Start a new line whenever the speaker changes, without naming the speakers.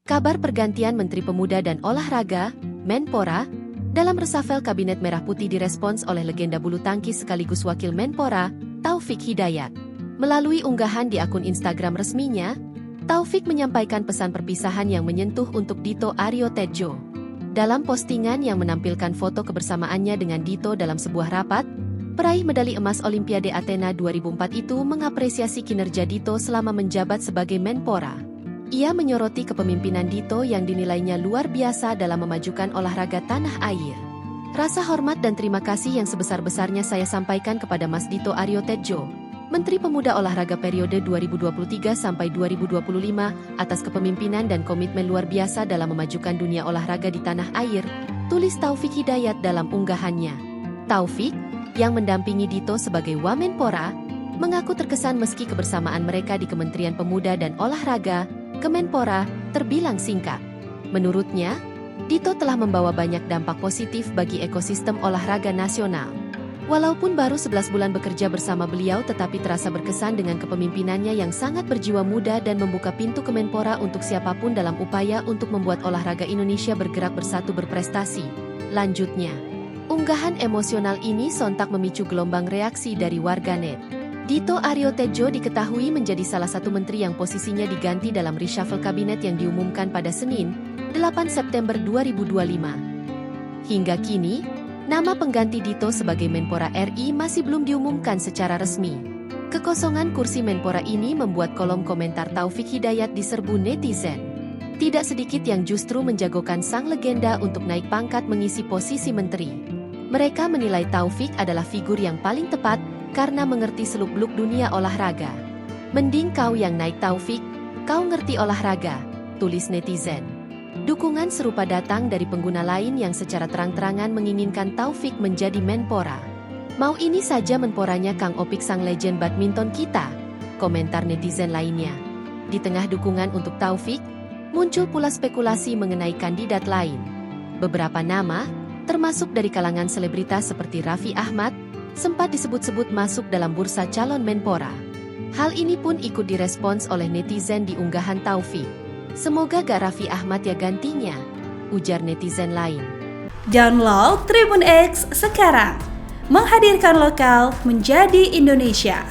Kabar pergantian Menteri Pemuda dan Olahraga, Menpora, dalam resafel Kabinet Merah Putih direspons oleh legenda bulu tangkis sekaligus Wakil Menpora, Taufik Hidayat. Melalui unggahan di akun Instagram resminya, Taufik menyampaikan pesan perpisahan yang menyentuh untuk Dito Aryo Tejo. Dalam postingan yang menampilkan foto kebersamaannya dengan Dito dalam sebuah rapat, peraih medali emas Olimpiade Athena 2004 itu mengapresiasi kinerja Dito selama menjabat sebagai Menpora. Ia menyoroti kepemimpinan Dito yang dinilainya luar biasa dalam memajukan olahraga tanah air. Rasa hormat dan terima kasih yang sebesar-besarnya saya sampaikan kepada Mas Dito Aryo Tejo, Menteri Pemuda Olahraga periode 2023 sampai 2025 atas kepemimpinan dan komitmen luar biasa dalam memajukan dunia olahraga di tanah air, tulis Taufik Hidayat dalam unggahannya. Taufik, yang mendampingi Dito sebagai Wamenpora, mengaku terkesan meski kebersamaan mereka di Kementerian Pemuda dan Olahraga, Kemenpora, terbilang singkat. Menurutnya, Dito telah membawa banyak dampak positif bagi ekosistem olahraga nasional. Walaupun baru 11 bulan bekerja bersama beliau tetapi terasa berkesan dengan kepemimpinannya yang sangat berjiwa muda dan membuka pintu Kemenpora untuk siapapun dalam upaya untuk membuat olahraga Indonesia bergerak bersatu berprestasi. Lanjutnya, unggahan emosional ini sontak memicu gelombang reaksi dari warganet. Dito Aryo Tejo diketahui menjadi salah satu menteri yang posisinya diganti dalam reshuffle kabinet yang diumumkan pada Senin, 8 September 2025. Hingga kini, nama pengganti Dito sebagai Menpora RI masih belum diumumkan secara resmi. Kekosongan kursi Menpora ini membuat kolom komentar Taufik Hidayat diserbu netizen. Tidak sedikit yang justru menjagokan sang legenda untuk naik pangkat mengisi posisi menteri. Mereka menilai Taufik adalah figur yang paling tepat karena mengerti seluk-beluk dunia olahraga. Mending kau yang naik Taufik, kau ngerti olahraga, tulis netizen. Dukungan serupa datang dari pengguna lain yang secara terang-terangan menginginkan Taufik menjadi Menpora. Mau ini saja Menporanya Kang Opik sang legend badminton kita, komentar netizen lainnya. Di tengah dukungan untuk Taufik, muncul pula spekulasi mengenai kandidat lain. Beberapa nama, termasuk dari kalangan selebritas seperti Raffi Ahmad, sempat disebut-sebut masuk dalam bursa calon Menpora. Hal ini pun ikut direspons oleh netizen di unggahan Taufik. Semoga gak Raffi Ahmad ya gantinya, ujar netizen lain.
Download Tribun X sekarang, menghadirkan lokal menjadi Indonesia.